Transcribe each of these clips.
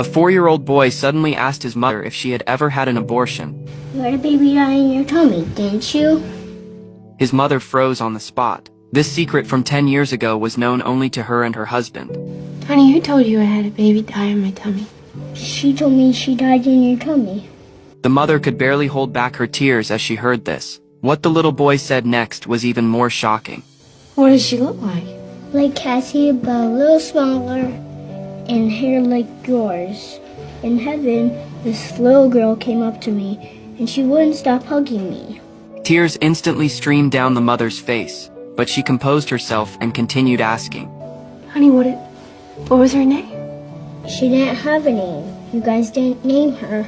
A 4-year-old boy suddenly asked his mother if she had ever had an abortion. You had a baby die in your tummy, didn't you? His mother froze on the spot. This secret from 10 years ago was known only to her and her husband. Honey, who told you I had a baby die in my tummy? She told me she died in your tummy. The mother could barely hold back her tears as she heard this. What the little boy said next was even more shocking. What does she look like? Like Cassie, but a little smaller, and hair like yours. In heaven, this little girl came up to me, and she wouldn't stop hugging me. Tears instantly streamed down the mother's face, but she composed herself and continued asking. Honey, what was her name? She didn't have a name. You guys didn't name her.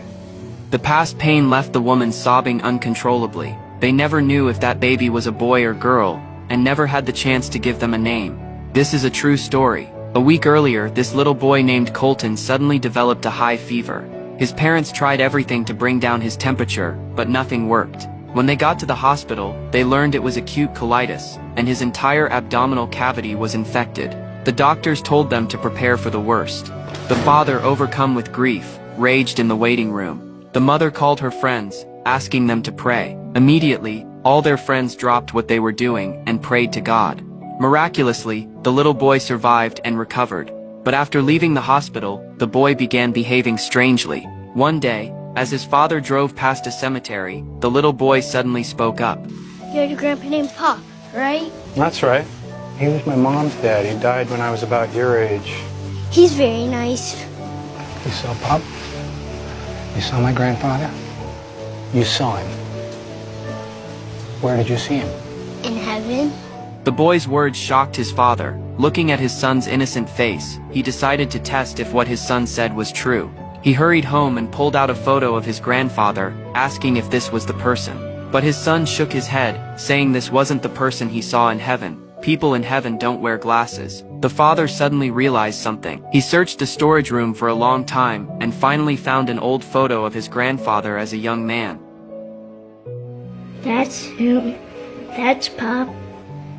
The past pain left the woman sobbing uncontrollably. They never knew if that baby was a boy or girl, and never had the chance to give them a name. This is a true story. A week earlier, this little boy named Colton suddenly developed a high fever. His parents tried everything to bring down his temperature, but nothing worked. When they got to the hospital, they learned it was acute colitis, and his entire abdominal cavity was infected. The doctors told them to prepare for the worst. The father, overcome with grief, raged in the waiting room. The mother called her friends, asking them to pray. Immediately, all their friends dropped what they were doing and prayed to God. Miraculously, the little boy survived and recovered. But after leaving the hospital, the boy began behaving strangely. One day, as his father drove past a cemetery, the little boy suddenly spoke up. You had a grandpa named Pop, right? That's right. He was my mom's dad. He died when I was about your age. He's very nice. You saw Pop? You saw my grandfather? You saw him. Where did you see him? In heaven? The boy's words shocked his father. Looking at his son's innocent face, he decided to test if what his son said was true. He hurried home and pulled out a photo of his grandfather, asking if this was the person. But his son shook his head, saying this wasn't the person he saw in heaven. People in heaven don't wear glasses. The father suddenly realized something. He searched the storage room for a long time, and finally found an old photo of his grandfather as a young man. That's him. That's Pop.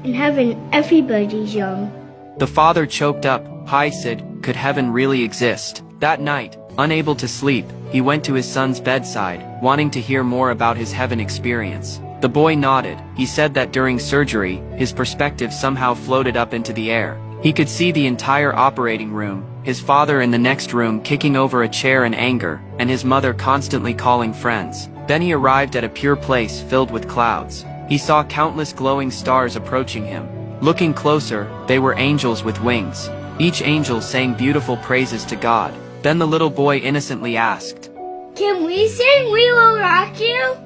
In heaven, everybody's young. The father choked up. Hi Sid, could heaven really exist? That night, unable to sleep, he went to his son's bedside, wanting to hear more about his heaven experience. The boy nodded. He said that during surgery, his perspective somehow floated up into the air. He could see the entire operating room, his father in the next room kicking over a chair in anger, and his mother constantly calling friends. Then he arrived at a pure place filled with clouds. He saw countless glowing stars approaching him. Looking closer, they were angels with wings. Each angel sang beautiful praises to God. Then the little boy innocently asked, Can we sing We Will Rock You?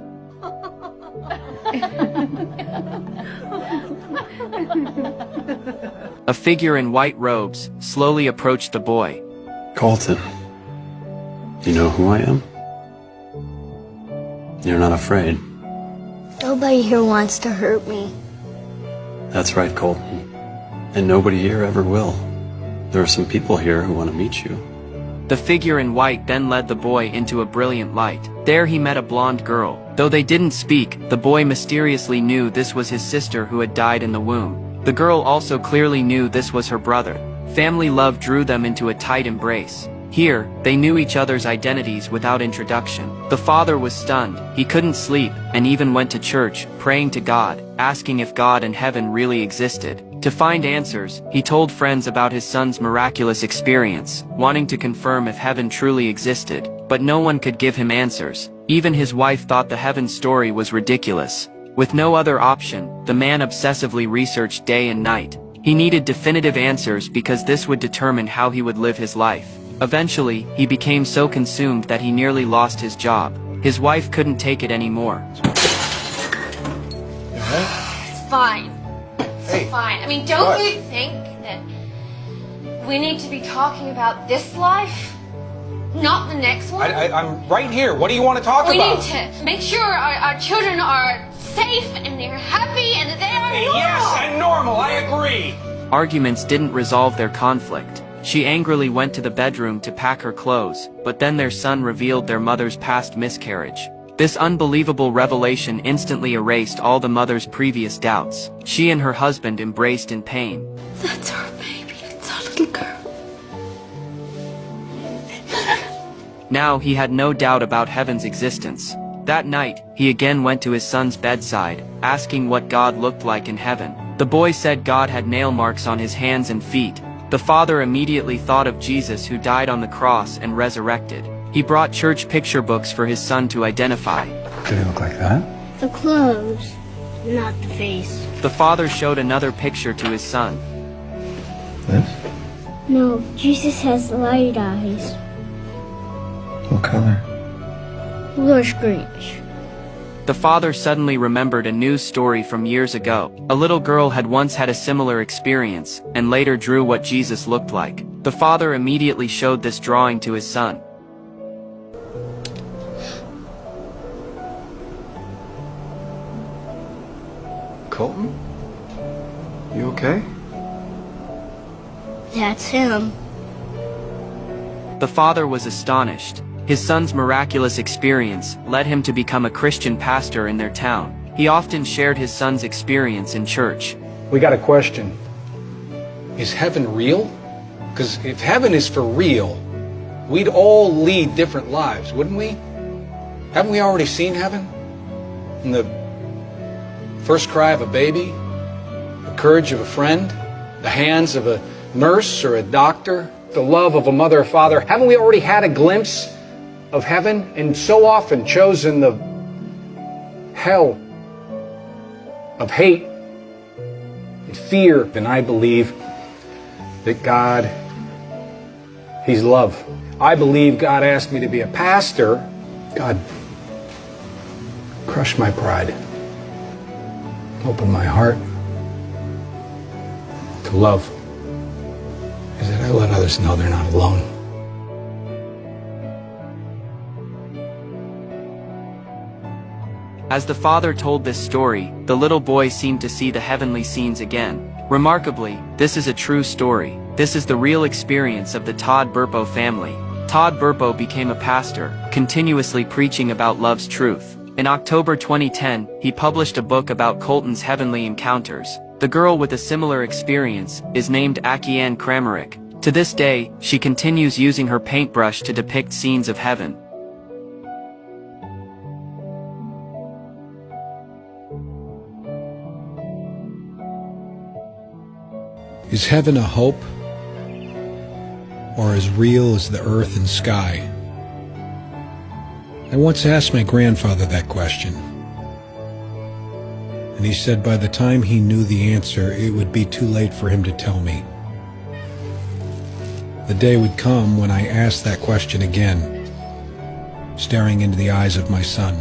A figure in white robes slowly approached the boy. Colton, you know who I am? You're not afraid. Nobody here wants to hurt me. That's right, Colton. And nobody here ever will. There are some people here who want to meet you. The figure in white then led the boy into a brilliant light. There he met a blonde girl. Though they didn't speak, the boy mysteriously knew this was his sister who had died in the womb. The girl also clearly knew this was her brother. Family love drew them into a tight embrace. Here, they knew each other's identities without introduction. The father was stunned. He couldn't sleep, and even went to church, praying to God, asking if God and heaven really existed. To find answers, he told friends about his son's miraculous experience, wanting to confirm if heaven truly existed, but no one could give him answers. Even his wife thought the heaven story was ridiculous. With no other option, the man obsessively researched day and night. He needed definitive answers because this would determine how he would live his life. Eventually, he became so consumed that he nearly lost his job. His wife couldn't take it anymore. It's fine. It's fine. I mean, don't you think that we need to be talking about this life? Not the next one? I'm right here. What do you want to talk we about? We need to make sure our children are safe and they're happy and that they are normal. Yes, and normal. I agree. Arguments didn't resolve their conflict. She angrily went to the bedroom to pack her clothes, but then their son revealed their mother's past miscarriage. This unbelievable revelation instantly erased all the mother's previous doubts. She and her husband embraced in pain. That's our baby. It's our little girl. Now he had no doubt about heaven's existence. That night, he again went to his son's bedside, asking what God looked like in heaven. The boy said God had nail marks on his hands and feet. The father immediately thought of Jesus who died on the cross and resurrected. He brought church picture books for his son to identify. Did he look like that? The clothes, not the face. The father showed another picture to his son. This? No, Jesus has light eyes. What color? Bluish greenish. The father suddenly remembered a news story from years ago. A little girl had once had a similar experience, and later drew what Jesus looked like. The father immediately showed this drawing to his son. Colton? You okay? That's him. The father was astonished. His son's miraculous experience led him to become a Christian pastor in their town. He often shared his son's experience in church. We got a question. Is heaven real? Because if heaven is for real, we'd all lead different lives, wouldn't we? Haven't we already seen heaven? In the first cry of a baby, the courage of a friend, the hands of a nurse or a doctor, the love of a mother or father. Haven't we already had a glimpse of heaven and so often chosen the hell of hate and fear? And I believe that God, He's love. I believe God asked me to be a pastor. God, crush my pride. Open my heart to love. Is that I let others know they're not alone. As the father told this story, the little boy seemed to see the heavenly scenes again. Remarkably, this is a true story. This is the real experience of the Todd Burpo family. Todd Burpo became a pastor, continuously preaching about love's truth. In October 2010, he published a book about Colton's heavenly encounters. The girl with a similar experience is named Akiane Kramaric. To this day, she continues using her paintbrush to depict scenes of heaven. Is heaven a hope, or as real as the earth and sky? I once asked my grandfather that question, and he said by the time he knew the answer, it would be too late for him to tell me. The day would come when I asked that question again, staring into the eyes of my son.